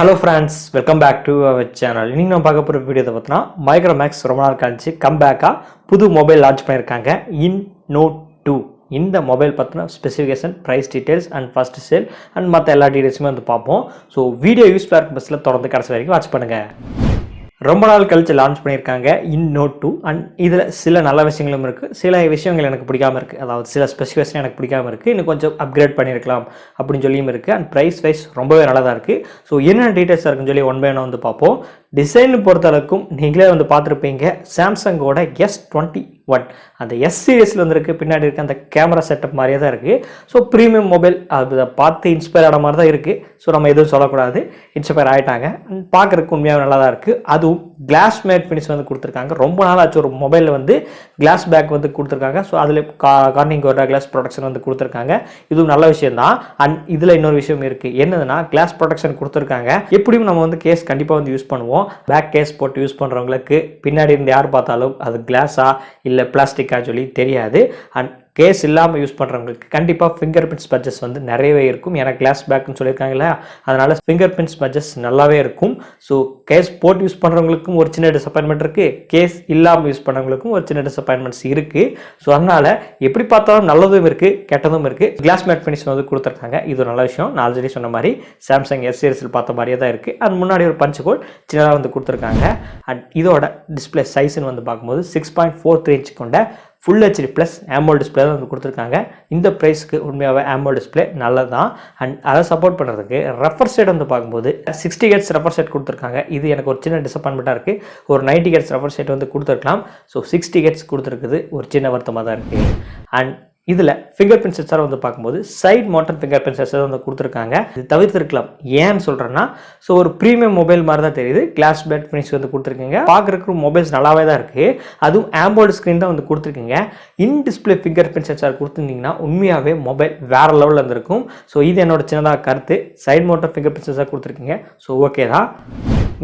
Hello friends, welcome back to our channel. இன்னைக்கு நம்ம பார்க்க போற வீடியோவை பார்த்தா Micromax ரொம்ப நாள் கழிச்சு கம்பேக்கா புது மொபைல் லான்ச் பண்ணிருக்காங்க in Note 2. இந்த மொபைல் பத்தின specification, price details and first sale and மற்ற எல்லா டீடைல்ஸுமே வந்து பார்ப்போம். ஸோ வீடியோ யூஸ்ஃபுல்லாக இருக்கும் பஸ்ஸில் தொடர்ந்து கடைசி வரைக்கும் வாட்ச் பண்ணுங்க. ரொம்ப நாள் கழிச்சு லான்ச் பண்ணியிருக்காங்க in Note 2 அண்ட் இதில் சில நல்ல விஷயங்களும் இருக்குது, சில விஷயங்கள் எனக்கு பிடிக்காமல் இருக்குது. அதாவது சில ஸ்பெசிஃபிகேஷன் எனக்கு பிடிக்காமல் இருக்குது, இன்னும் கொஞ்சம் அப்கிரேட் பண்ணியிருக்கலாம் அப்படின்னு சொல்லியும் இருக்குது. அண்ட் ப்ரைஸ் வைஸ் ரொம்பவே நல்லா தான் இருக்குது. ஸோ என்னென்ன டீட்டெயில்ஸாக இருக்குன்னு சொல்லி ஒன் பை ஒன் வந்து பார்ப்போம். டிசைன் பொறுத்தளவுக்கும் நீங்களே வந்து பார்த்துருப்பீங்க, சாம்சங்கோட S21 அந்த எஸ் சீரீஸில் வந்துருக்கு. பின்னாடி இருக்க அந்த கேமரா செட்டப் மாதிரியே தான் இருக்குது. ஸோ ப்ரீமியம் மொபைல் அதை பார்த்து இன்ஸ்பயர் ஆன மாதிரி தான் இருக்குது. ஸோ நம்ம எதுவும் சொல்லக்கூடாது, இன்ஸ்பயர் ஆகிட்டாங்க. பார்க்குறதுக்கு உண்மையாக நல்லா தான் இருக்குது. அதுவும் கிளாஸ் மேட் ஃபினிஷ் வந்து கொடுத்துருக்காங்க. ரொம்ப நாள் ஆச்சு ஒரு மொபைலில் வந்து கிளாஸ் பேக் வந்து கொடுத்துருக்காங்க. ஸோ அதில் கார்னிங் ஒரு கிளாஸ் ப்ரொடக்ஷன் வந்து கொடுத்துருக்காங்க. இதுவும் நல்ல விஷயம் தான். அண்ட் இதில் இன்னொரு விஷயம் இருக்குது, என்னதுன்னா கிளாஸ் ப்ரொடக்ஷன் கொடுத்துருக்காங்க. எப்படியும் நம்ம வந்து கேஸ் கண்டிப்பாக வந்து யூஸ் பண்ணுவோம். பேக் கேஸ் போட்டு யூஸ் பண்ணுறவங்களுக்கு பின்னாடி இருந்து யார் பார்த்தாலும் அது கிளாஸா இல்லை பிளாஸ்டிக்கா சொல்லி தெரியாது. அண்ட் கேஸ் இல்லாமல் யூஸ் பண்ணுறவங்களுக்கு கண்டிப்பாக ஃபிங்கர் பிரிண்ட் ஸ்பட்ஜஸ் வந்து நிறையவே இருக்கும். ஏன்னா கிளாஸ் பேக்குன்னு சொல்லியிருக்காங்களே, அதனால் ஃபிங்கர் பிரிண்ட் ஸ்பட்ஜஸ் நல்லாவே இருக்கும். ஸோ கேஸ் போட்டு யூஸ் பண்ணுறவங்களுக்கும் ஒரு சின்ன டிசப்பாயின்மெண்ட் இருக்குது, கேஸ் இல்லாமல் யூஸ் பண்ணுறவங்களுக்கும் ஒரு சின்ன டிசப்பாயின்மெண்ட்ஸ் இருக்குது. ஸோ அதனால் எப்படி பார்த்தாலும் நல்லதும் இருக்குது, கெட்டதும் இருக்குது. கிளாஸ் மேட் ஃபினிஷ் வந்து கொடுத்துருக்காங்க. இது ஒரு நல்ல விஷயம். நான் ஆல்ரெடி சொன்ன மாதிரி சாம்சங் எஸ் சீரிஸில் பார்த்த மாதிரியே தான் இருக்குது. அது முன்னாடி ஒரு பஞ்ச் ஹோல் சின்னதாக வந்து கொடுத்துருக்காங்க. அண்ட் இதோட டிஸ்பிளே சைஸ்ன்னு வந்து பார்க்கும்போது 6.43 இன்ச் கொண்ட full HD plus AMOLED display தான் வந்து கொடுத்துருக்காங்க. இந்த ப்ரைஸ்க்கு உண்மையாகவே AMOLED டிஸ்பிளே நல்லது தான். அண்ட் அதை சப்போர்ட் பண்ணுறதுக்கு ரெஃபர் செட் வந்து பார்க்கும்போது 60 Hz ரெஃபர் செட் கொடுத்துருக்காங்க. இது எனக்கு ஒரு சின்ன டிசப்பாயின்மெண்ட்டாக இருக்குது. ஒரு 90 Hz ரெஃபர் செட் வந்து கொடுத்துருக்கலாம். ஸோ 60 Hz கொடுத்துருக்குது ஒரு சின்ன வருத்தமாக தான் இருக்குது. அண்ட் இதில் ஃபிங்கர் பிரிண்ட் சென்சார் வந்து பார்க்கும்போது side mounted fingerprint sensor வந்து கொடுத்துருக்காங்க. இது தவிர்த்திருக்கலாம். ஏன்னு சொல்கிறேன்னா, ஸோ ஒரு ப்ரீமியம் மொபைல் மாதிரி தான் தெரியுது. கிளாஸ் பேட் ஃபினிஷ் வந்து கொடுத்துருக்கீங்க. பார்க்குறதுக்கு மொபைல்ஸ் நல்லாவே தான் இருக்குது. அதுவும் AMOLED ஸ்க்ரீன் தான் வந்து கொடுத்துருக்கீங்க. In display fingerprint sensor கொடுத்துருந்தீங்கன்னா உண்மையாகவே மொபைல் வேறு லெவலில் இருந்திருக்கும். ஸோ இது என்னோட சின்னதாக கருத்து. Side mounted fingerprint sensor கொடுத்துருக்கீங்க. ஸோ ஓகே தான்.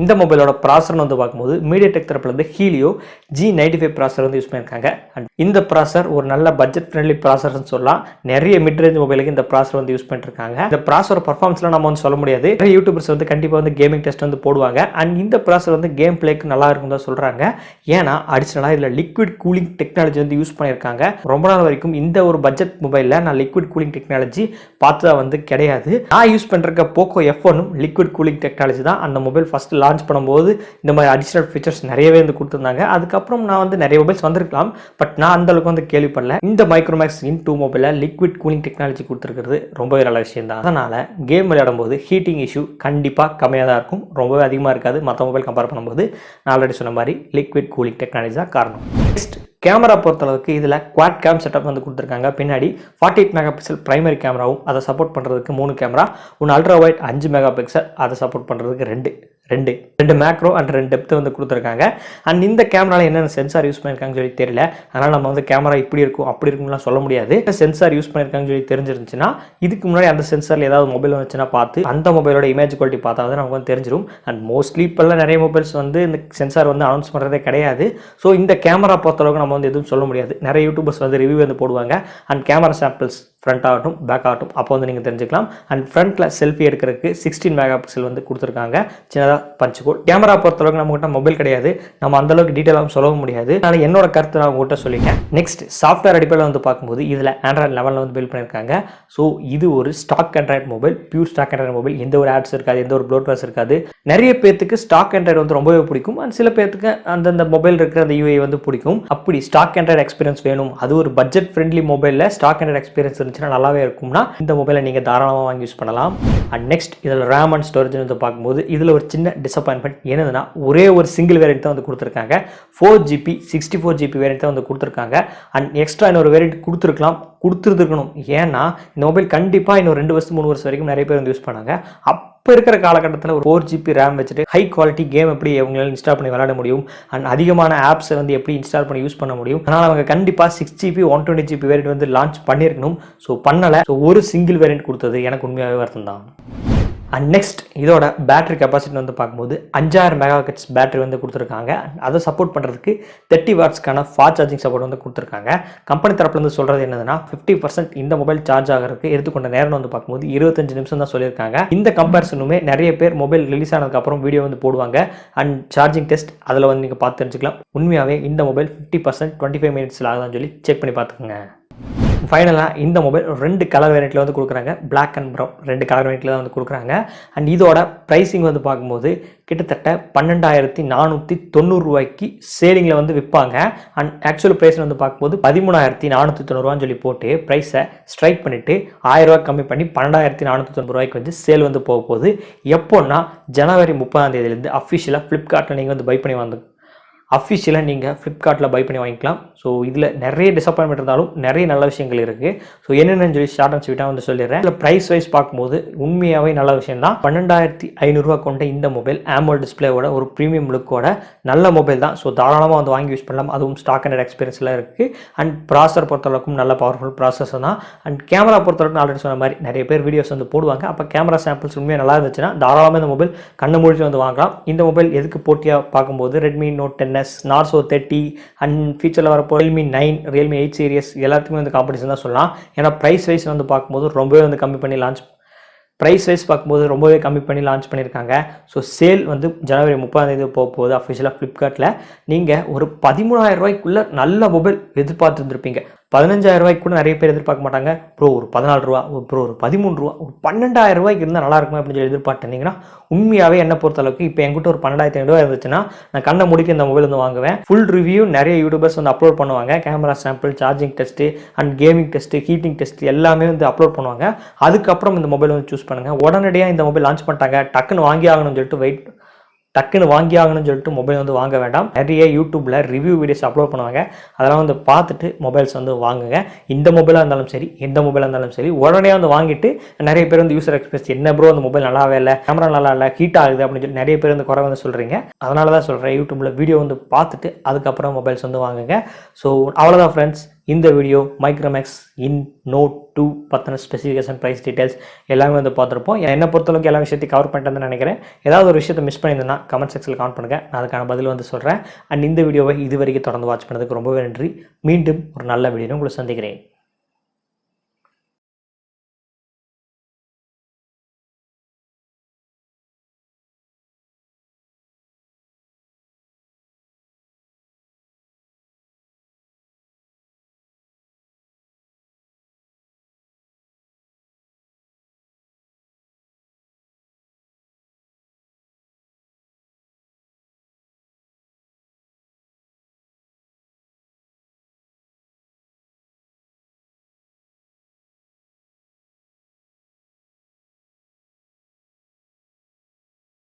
இந்த மொபைலோட ப்ராசர் வந்து பார்க்கும்போது மீடியாடெக் தரப்புலேருந்து ஹீலியோ G95 ப்ராசர் வந்து யூஸ் பண்ணியிருக்காங்க. அண்ட் இந்த ப்ராசர் ஒரு நல்ல பட்ஜெட் ஃப்ரெண்ட்லி ப்ராசர்னு சொல்லலாம். நிறைய மிட் ரேஞ்ச் மொபைலுக்கு இந்த ப்ராசர் வந்து யூஸ் பண்ணிருக்காங்க. இந்த ப்ராசர் பர்ஃபார்மன்ஸ்லாம் நம்ம வந்து சொல்ல முடியாது. நிறைய யூடியூபர்ஸ் வந்து கண்டிப்பாக வந்து கேமிங் டெஸ்ட் வந்து போடுவாங்க. அண்ட் இந்த ப்ராசர் வந்து கேம் பிளேக்கு நல்லா இருக்கும் தான் சொல்கிறாங்க. ஏன்னா அடிஷனலாக இதில் லிக்விட் கூலிங் டெக்னாலஜி வந்து யூஸ் பண்ணியிருக்காங்க. ரொம்ப நாள் வரைக்கும் இந்த ஒரு பட்ஜெட் மொபைலில் நான் லிக்விட் கூலிங் டெக்னாலஜி பார்த்தா வந்து கிடையாது. நான் யூஸ் பண்ணுற Poco F1 liquid cooling technology தான். அந்த மொபைல் ஃபஸ்ட்டு லான்ச் பண்ணும்போது இந்த மாதிரி அடிஷனல் ஃபீச்சர்ஸ் நிறையவே வந்து கொடுத்துருந்தாங்க. அதுக்கப்புறம் நான் வந்து நிறைய மொபைல்ஸ் வந்திருக்கலாம், பட் நான் அந்த அளவுக்கு வந்து கேள்விப்படல. இந்த மைக்ரோமேக்ஸ் இன் 2 மொபைலில் லிக்விட் கூலிங் டெக்னாலஜி கொடுத்துருக்கிறது ரொம்பவே நல்ல விஷயம் தான். அதனால் கேம் விளையாடும் போது ஹீட்டிங் இஷ்யூ கண்டிப்பாக கம்மியாக தான் இருக்கும், ரொம்பவே அதிகமாக இருக்காது. மற்ற மொபைல் கம்பேர் பண்ணும்போது நான் ஆல்ரெடி சொன்ன மாதிரி லிக்விட் கூலிங் டெக்னாலஜி தான் காரணம். நெக்ஸ்ட் கேமரா பொறுத்தளவுக்கு இதில் குவாட் கேம் செட்டப் வந்து கொடுத்துருக்காங்க. பின்னாடி 48 மெகா பிக்சல் பிரைமரி கேமராவும் அதை சப்போர்ட் பண்ணுறதுக்கு 3 கேமரா, ஒன்று அல்ட்ரா வைட் 5 மெகா பிக்சல் அதை சப்போர்ட் பண்ணுறதுக்கு ரெண்டு மேக்ரோ அண்ட் 2 டெப்த் வந்து கொடுத்துருக்காங்க. அண்ட் இந்த கேமராவில் என்னென்ன சென்சார் யூஸ் பண்ணியிருக்காங்கன்னு சொல்லி தெரியல. அதனால் நம்ம வந்து கேமரா இப்படி இருக்கும் அப்படி இருக்கும்லாம் சொல்ல முடியாது. சென்சார் யூஸ் பண்ணியிருக்காங்கன்னு சொல்லி தெரிஞ்சிருந்துச்சுன்னா இதுக்கு முன்னாடி அந்த சென்சாரில் ஏதாவது மொபைல் வந்துச்சுன்னா பார்த்து அந்த மொபைலோட இமேஜ் குவாலிட்டி பார்த்தா வந்து நமக்கு வந்து தெரிஞ்சிடும். அண்ட் மோஸ்ட்லி இப்போல்லாம் நிறைய மொபைல்ஸ் வந்து இந்த சென்சார் வந்து அனௌன்ஸ் பண்ணுறதே கிடையாது. ஸோ இந்த கேமரா பொறுத்தளவுக்கு நம்ம வந்து எதுவும் சொல்ல முடியாது. நிறைய யூடியூபர்ஸ் வந்து ரிவ்யூ வந்து போடுவாங்க. அண்ட் கேமரா சாம்பிள்ஸ் ஃப்ரண்ட் ஆகட்டும் பேக் ஆகட்டும் அப்போ வந்து நீங்கள் தெரிஞ்சுக்கலாம். அண்ட் ஃப்ரண்ட்டில் செல்ஃபி எடுக்கிறதுக்கு 16 மெகா பிக்சல் வந்து கொடுத்துருக்காங்க. சின்னதாக பஞ்ச் ஹோல். கேமரா பொறுத்தளவுக்கு நம்மகிட்ட மொபைல் கிடையாது, நம்ம அந்தளவுக்கு டீட்டெயிலாகவும் சொல்ல முடியாது. அதனால் என்னோட கருத்து நான் உங்கள்கிட்ட சொல்லிட்டேன். நெக்ஸ்ட் சாஃப்ட்வேர் அடிப்படையில் வந்து பார்க்கும்போது இதில் ஆண்ட்ராய்டு லெவலில் வந்து பில்ட் பண்ணியிருக்காங்க. ஸோ இது ஒரு stock Android mobile, pure stock Android mobile. எந்த ஒரு ஆட்ஸ் இருக்காது, எந்த ஒரு ப்ளோட்வேர்ஸ் இருக்காது. நிறைய பேருக்கு ஸ்டாக் ஆண்ட்ராய்டு வந்து ரொம்பவே பிடிக்கும். அண்ட் சில பேருக்கு அந்தந்த மொபைல் இருக்கிற அந்த யூஐ வந்து பிடிக்கும். அப்படி ஸ்டாக் ஆண்ட்ராய்டு எக்ஸ்பீரியன்ஸ் வேணும், அது ஒரு பட்ஜெட் ஃப்ரெண்ட்லி மொபைலில் ஸ்டாக் ஆண்ட்ராய்டு எக்ஸ்பீரியன்ஸ் இருந்துச்சுன்னா நல்லாவே இருக்கும். இந்த மொபைலை நீங்கள் தாராளமாக வாங்கி யூஸ் பண்ணலாம். அண்ட் நெக்ஸ்ட் இதில் ரேம் அண்ட் ஸ்டோரேஜ் வந்து பார்க்கும்போது இதில் ஒரு சின்ன டிசப்பாயின்மெண்ட் என்னதுன்னா, ஒரே ஒரு சிங்கிள் வேரியன்ட் தான் வந்து கொடுத்துருக்காங்க. 4GB 64GB வேரியன்ட் தான் வந்து கொடுத்துருக்காங்க. அண்ட் எக்ஸ்ட்ரா இன்னொரு வேரியன்ட் கொடுத்துருக்கணும். ஏன்னா இந்த மொபைல் கண்டிப்பாக இன்னும் 2 வருஷம் 3 வருஷம் வரைக்கும் நிறைய பேர் வந்து யூஸ் பண்ணாங்க. இப்போ இருக்கிற காலகட்டத்தில் ஒரு 4GB ரேம் வச்சுட்டு ஹை குவாலிட்டி கேம் எப்படி அவங்களால இன்ஸ்டால் பண்ணி விளையாட முடியும், அண்ட் அதிகமான ஆப்ஸை வந்து எப்படி இன்ஸ்டால் பண்ணி யூஸ் பண்ண முடியும். அதனால் அவங்க கண்டிப்பாக 6GB 120GB வேரியன்ட் வந்து லான்ச் பண்ணியிருக்கணும். ஸோ பண்ணலை. ஸோ ஒரு சிங்கிள் வேரியன்ட் கொடுத்தது எனக்கு உண்மையாகவே வருத்தம் தான். அண்ட் நெக்ஸ்ட் இதோட பேட்டரி கெப்பாசிட்டி வந்து பார்க்கும்போது 5000 மெகாஹெர்ட்ஸ் பேட்டரி வந்து கொடுத்துருக்காங்க. அதை சப்போர்ட் பண்ணுறதுக்கு 30 வாட்ஸ்க்கான ஃபாஸ்ட் சார்ஜிங் சப்போர்ட் வந்து கொடுத்துருக்காங்க. கம்பெனி தரப்புலேருந்து சொல்கிறது என்னதுன்னா 50% இந்த மொபைல் சார்ஜ் ஆகிறதுக்கு எடுத்துக்கொண்ட நேரம் வந்து பார்க்கும்போது 25 நிமிஷம் தான் சொல்லியிருக்காங்க. இந்த கம்பேரிசனுமே நிறைய பேர் மொபைல் ரிலீஸ் ஆனதுக்கப்புறம் வீடியோ வந்து போடுவாங்க. அண்ட் சார்ஜிங் டெஸ்ட் அதில் வந்து நீங்கள் பார்த்து தெரிஞ்சுக்கலாம். உண்மையாகவே இந்த மொபைல் 50% 25 மினிட்ஸில் ஆகுதான்னு சொல்லி செக் பண்ணி பார்த்துக்கோங்க. ஃபைனலாக இந்த மொபைல் 2 கலர் வேரியண்ட்டில் வந்து கொடுக்குறாங்க. பிளாக் அண்ட் ப்ரௌன் 2 கலர் வேரியண்ட்டில் தான் வந்து கொடுக்குறாங்க. அண்ட் இதோட ப்ரைஸிங் வந்து பார்க்கும்போது கிட்டத்தட்ட 12,490 ரூபாய்க்கு சேலிங்கில் வந்து விற்பாங்க. அண்ட் ஆக்சுவல் ப்ரைஸ் வந்து பார்க்கும்போது 13,490 சொல்லி போட்டு ப்ரைஸை ஸ்ட்ரைக் பண்ணிவிட்டு 1000 ரூபா கம்மி பண்ணி 12,490 ரூபாய்க்கு வந்து சேல் வந்து போக போகுது. எப்போன்னா ஜனவரி 30ஆம் தேதியிலேருந்து அஃபிஷியலாக ஃப்ளிப்கார்ட்டில் நீங்கள் வந்து பை பண்ணி அஃபிஷியலாக நீங்கள் ஃப்ளிப்கார்ட்டில் பை பண்ணி வாங்கிக்கலாம். ஸோ இதில் நிறைய டிசப்பாயின்மெண்ட் இருந்தாலும் நிறைய நல்ல விஷயங்கள் இருக்குது. ஸோ என்னென்னு சொல்லி ஷார்ட் அண்ட் ஸ்வீட்டாக வந்து சொல்லிடுறேன். இதில் ப்ரைஸ் வைஸ் பார்க்கும்போது உண்மையாகவே நல்ல விஷயம் தான். 12,500 கொண்ட இந்த மொபைல் AMOLED டிஸ்பிளேவோட ஒரு ப்ரீமியம் லுக்கோட நல்ல மொபைல் தான். ஸோ தாராளமாக வந்து வாங்கி யூஸ் பண்ணலாம். அதுவும் ஸ்டாக் அண்ட் எக்ஸ்பீரியன்ஸில் இருக்குது. அண்ட் ப்ராசர் பொறுத்தளவுக்கும் நல்ல பவர்ஃபுல் ப்ராசஸர் தான். அண்ட் கேமரா பொறுத்தளவுக்கு ஆல்ரெடி சொன்ன மாதிரி நிறைய பேர் வீடியோஸ் வந்து போடுவாங்க. அப்போ கேமரா சாம்பிள்ஸ் உண்மையாக நல்லா இருந்துச்சுன்னா தாராளமாக இந்த மொபைல் கண்ணு மூடிட்டு வந்து வாங்கலாம். இந்த மொபைல் எதுக்கு போட்டியாக பார்க்கும்போது Redmi Note 10s, Narzo 30 and ஃபியூச்சரில் வரப்போ Realme 9, Realme 8 சீரியஸ் எல்லாத்துக்குமே வந்து காம்படிஷன் தான் சொல்லலாம். ஏன்னா ப்ரைஸ் வைஸ் வந்து பார்க்கும்போது ரொம்பவே வந்து கம்மி பண்ணி லான்ச் பண்ணியிருக்காங்க. ஸோ சேல் வந்து ஜனவரி 30ஆம் தேதி போக போகுது அஃபிஷியலாக ஃப்ளிப்கார்ட்டில். நீங்கள் ஒரு 13,000 ரூபாய்க்குள்ளே நல்ல மொபைல் எதிர்பார்த்துருந்துருப்பீங்க. 15,000 ரூபாய்க்கு கூட நிறைய பேர் எதிர்பார்க்க மாட்டாங்க. ப்ரோ ஒரு 14 ரூபா, ப்ரோ ஒரு 13 ரூபா, ஒரு 12,000 ரூபாய்க்கு இருந்தால் நல்லா இருக்குமா அப்படின்னு சொல்லி எதிர்பார்த்தீங்கன்னா உண்மையாகவே என்ன பொறுத்தளவுக்கு இப்போ என்கிட்ட ஒரு 12,500 ரூபா இருந்துச்சுன்னா நான் கண்ணை முடிக்க இந்த மொபைல் வந்து வாங்குவேன். ஃபுல் ரிவ்யூ நிறைய யூடியூபர்ஸ் வந்து அப்லோட் பண்ணுவாங்க. Camera sample, charging test and gaming test, heating test எல்லாமே வந்து அப்லோட் பண்ணுவாங்க. அதுக்கப்புறம் இந்த மொபைல் வந்து சூஸ் பண்ணுங்கள். உடனடியாக இந்த மொபைல் லான்ச் பண்ணிட்டாங்க, டக்குன்னு வாங்கி ஆகணும்னு சொல்லிட்டு மொபைல் வந்து வாங்க வேண்டாம். நிறைய யூடியூப்பில் ரிவ்யூ வீடியோஸ் அப்லோட் பண்ணுவாங்க. அதெல்லாம் வந்து பார்த்துட்டு மொபைல்ஸ் வந்து வாங்குங்க. இந்த மொபைலாக இருந்தாலும் சரி, எந்த மொபைலாக இருந்தாலும் சரி, உடனே வந்து வாங்கிட்டு நிறைய பேர் வந்து யூசர் எக்ஸ்பீரியன்ஸ் என்ன ப்ரோ அந்த மொபைல் நல்லாவே இல்லை, கேமரா நல்லா இல்லை, ஹீட் ஆகுது அப்படின்னு சொல்லி நிறைய பேர் வந்து குறை வந்து சொல்கிறீங்க. அதனால தான் சொல்கிறேன், யூடியூப்பில் வீடியோ வந்து பார்த்துட்டு அதுக்கப்புறம் மொபைல்ஸ் வந்து வாங்குங்க. ஸோ அவ்வளோதான் ஃப்ரெண்ட்ஸ், இந்த வீடியோ மைக்ரோமேக்ஸ் Note 2 பற்றின ஸ்பெசிஃபிகேஷன், ப்ரைஸ் டீட்டெயில்ஸ் எல்லாமே வந்து பார்த்துருப்போம். என்னை பொறுத்தளவுக்கு எல்லா விஷயத்தையும் கவர் பண்ணிட்டேன்னு நினைக்கிறேன். ஏதாவது ஒரு விஷயத்தை மிஸ் பண்ணியிருந்தேன்னா கமெண்ட் செக்ஷனில் கமெண்ட் பண்ணுங்கள், நான் அதுக்கான பதில் வந்து சொல்கிறேன். அண்ட் இந்த வீடியோவை இது வரைக்கும் தொடர்ந்து வாட்ச் பண்ணதுக்கு ரொம்பவே நன்றி. மீண்டும் ஒரு நல்ல வீடியோ உங்களை சந்திக்கிறேன்.